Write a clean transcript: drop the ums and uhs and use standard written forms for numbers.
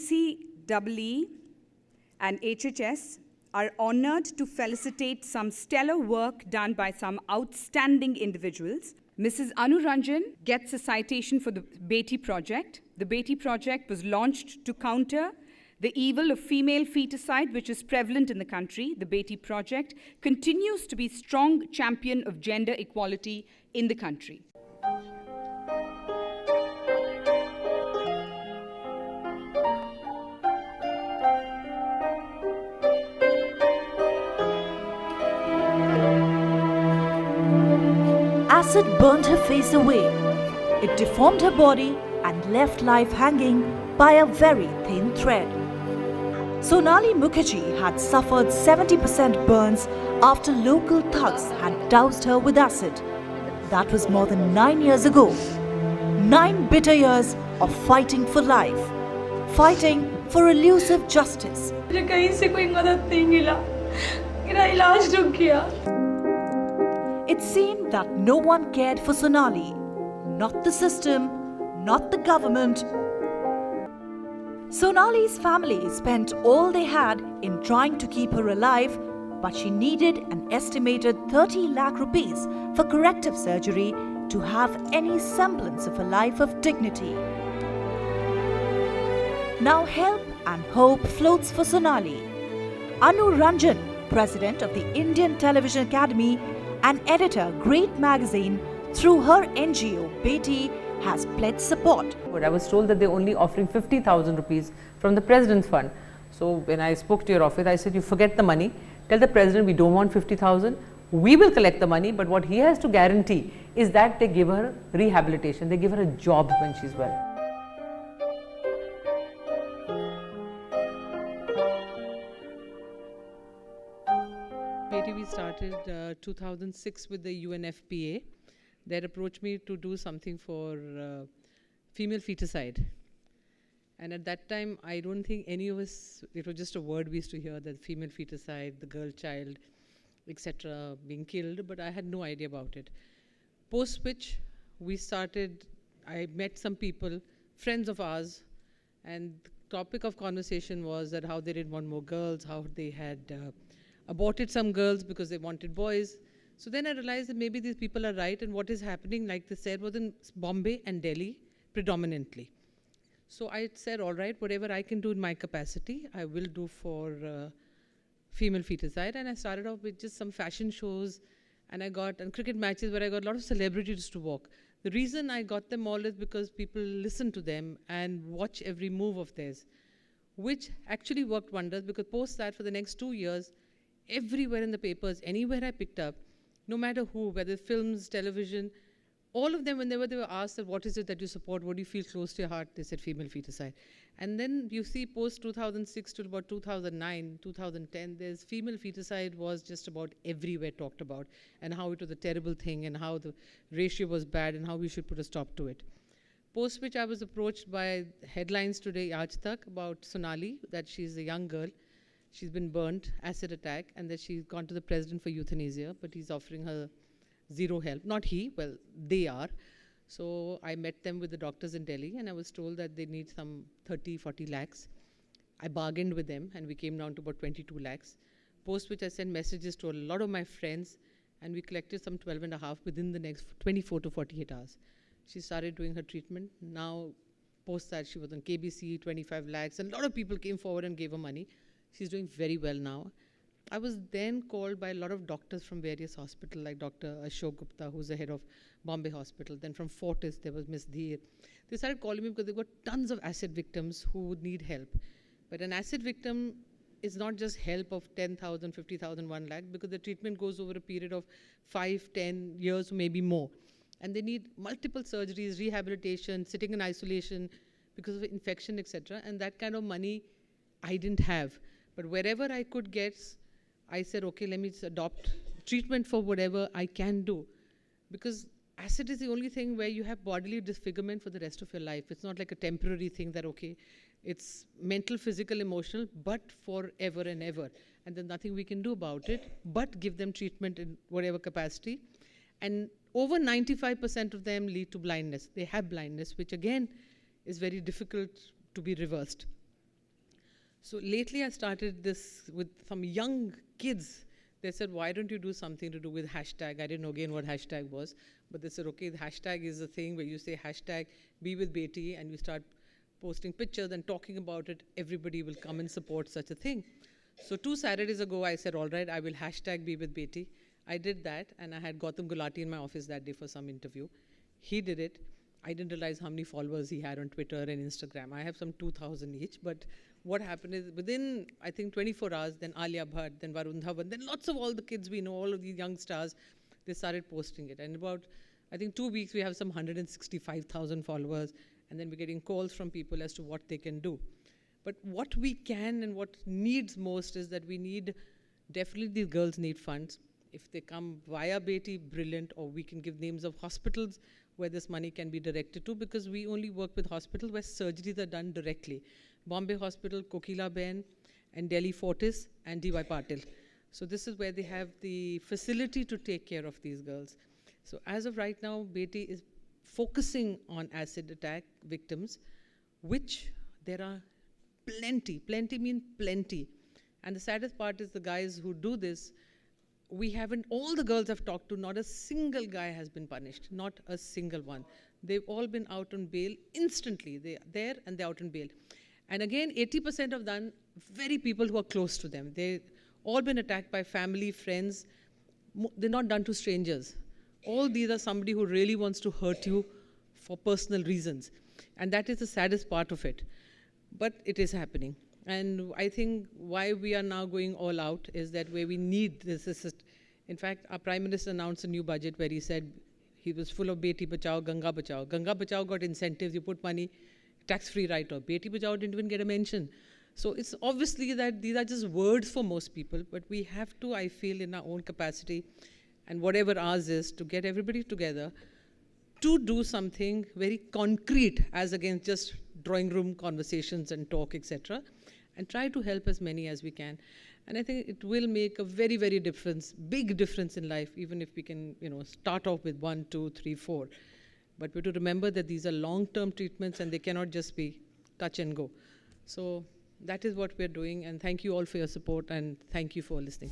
NCEE and HHS are honored to felicitate some stellar work done by some outstanding individuals. Mrs. Ranjan gets a citation for the Beti Project. The Beti Project was launched to counter the evil of female feticide, which is prevalent in the country. The Beti Project continues to be a strong champion of gender equality in the country. Acid burned her face away. It deformed her body and left life hanging by a very thin thread. Sonali Mukherjee had suffered 70% burns after local thugs had doused her with acid. That was more than 9 years ago. 9 bitter years of fighting for life, fighting for elusive justice. It seemed that no one cared for Sonali, not the system, not the government. Sonali's family spent all they had in trying to keep her alive, but she needed an estimated 30 lakh rupees for corrective surgery to have any semblance of a life of dignity. Now help and hope floats for Sonali. Ranjan, president of the Indian Television Academy and editor Great Magazine, through her NGO Beti, has pledged support. But I was told that they're only offering 50,000 rupees from the President's Fund. So when I spoke to your office, I said, you forget the money, tell the President we don't want 50,000, we will collect the money, but what he has to guarantee is that they give her rehabilitation, they give her a job when she's well. We started 2006 with the UNFPA. They had approached me to do something for female feticide. And at that time, I don't think any of us, it was just a word we used to hear, that female feticide, the girl child, etc. being killed, but I had no idea about it. Post which, we started, I met some people, friends of ours, and the topic of conversation was that how they didn't want more girls, how they had aborted some girls because they wanted boys. So then I realized that maybe these people are right, and what is happening, like they said, was in Bombay and Delhi predominantly. So I said, all right, whatever I can do in my capacity, I will do for female feticide. And I started off with just some fashion shows, and cricket matches where I got a lot of celebrities to walk. The reason I got them all is because people listen to them and watch every move of theirs, which actually worked wonders, because post that for the next 2 years, everywhere in the papers, anywhere I picked up, no matter who, whether films, television, all of them, whenever they were asked that what is it that you support, what do you feel close to your heart, they said female feticide. And then you see post 2006 to about 2009, 2010, there's female feticide was just about everywhere talked about, and how it was a terrible thing, and how the ratio was bad, and how we should put a stop to it. Post which I was approached by headlines today, Aaj Tak, about Sonali, that she's a young girl. She's been burnt, acid attack, and that she's gone to the president for euthanasia, but he's offering her zero help. Not he, well, they are. So I met them with the doctors in Delhi, and I was told that they need some 30, 40 lakhs. I bargained with them, and we came down to about 22 lakhs. Post which I sent messages to a lot of my friends, and we collected some 12.5 within the next 24 to 48 hours. She started doing her treatment. Now, post that, she was on KBC, 25 lakhs, and a lot of people came forward and gave her money. She's doing very well now. I was then called by a lot of doctors from various hospitals, like Dr. Ashok Gupta, who's the head of Bombay Hospital. Then from Fortis, there was Miss Dheer. They started calling me because they've got tons of acid victims who would need help. But an acid victim is not just help of 10,000, 50,000, 1 lakh, because the treatment goes over a period of 5, 10 years, maybe more. And they need multiple surgeries, rehabilitation, sitting in isolation because of infection, etc. And that kind of money I didn't have. But wherever I could get, I said, okay, let me adopt treatment for whatever I can do. Because acid is the only thing where you have bodily disfigurement for the rest of your life. It's not like a temporary thing that, okay, it's mental, physical, emotional, but forever and ever. And there's nothing we can do about it, but give them treatment in whatever capacity. And over 95% of them lead to blindness. They have blindness, which again is very difficult to be reversed. So lately I started this with some young kids. They said, why don't you do something to do with hashtag? I didn't know again what hashtag was, but they said, okay, the hashtag is a thing where you say hashtag be with Beti and you start posting pictures and talking about it. Everybody will come and support such a thing. So 2 Saturdays ago, I said, all right, I will hashtag be with Beti. I did that, and I had Gautam Gulati in my office that day for some interview. He did it. I didn't realize how many followers he had on Twitter and Instagram. I have some 2,000 each, but what happened is within, I think, 24 hours, then Alia Bhatt, then Varun Dhawan, then lots of all the kids we know, all of these young stars, they started posting it. And about, I think, 2 weeks, we have some 165,000 followers, and then we're getting calls from people as to what they can do. But what we can and what needs most is that we need, definitely these girls need funds. If they come via Beti, brilliant, or we can give names of hospitals where this money can be directed to, because we only work with hospitals where surgeries are done directly. Bombay Hospital, Kokila Ben, and Delhi Fortis, and D.Y. Patil. So this is where they have the facility to take care of these girls. So as of right now, Beti is focusing on acid attack victims, which there are plenty. Plenty mean plenty. And the saddest part is the guys who do this, we haven't, all the girls I've talked to, not a single guy has been punished, not a single one. They've all been out on bail instantly. They're there and they're out on bail. And again, 80% of them, very people who are close to them. They've all been attacked by family, friends. They're not done to strangers. All these are somebody who really wants to hurt you for personal reasons. And that is the saddest part of it. But it is happening. And I think why we are now going all out is that where we need this assist. In fact, our Prime Minister announced a new budget where he said he was full of Beti Bachao, Ganga Bachao. Ganga Bachao got incentives, you put money, tax-free write-off. Beti Bachao didn't even get a mention. So it's obviously that these are just words for most people, but we have to, I feel, in our own capacity, and whatever ours is, to get everybody together to do something very concrete as against just drawing room conversations and talk, etc., and try to help as many as we can. And I think it will make a very, very big difference in life, even if we can, start off with 1, 2, 3, 4. But we have to remember that these are long-term treatments and they cannot just be touch and go. So that is what we're doing, and thank you all for your support, and thank you for listening.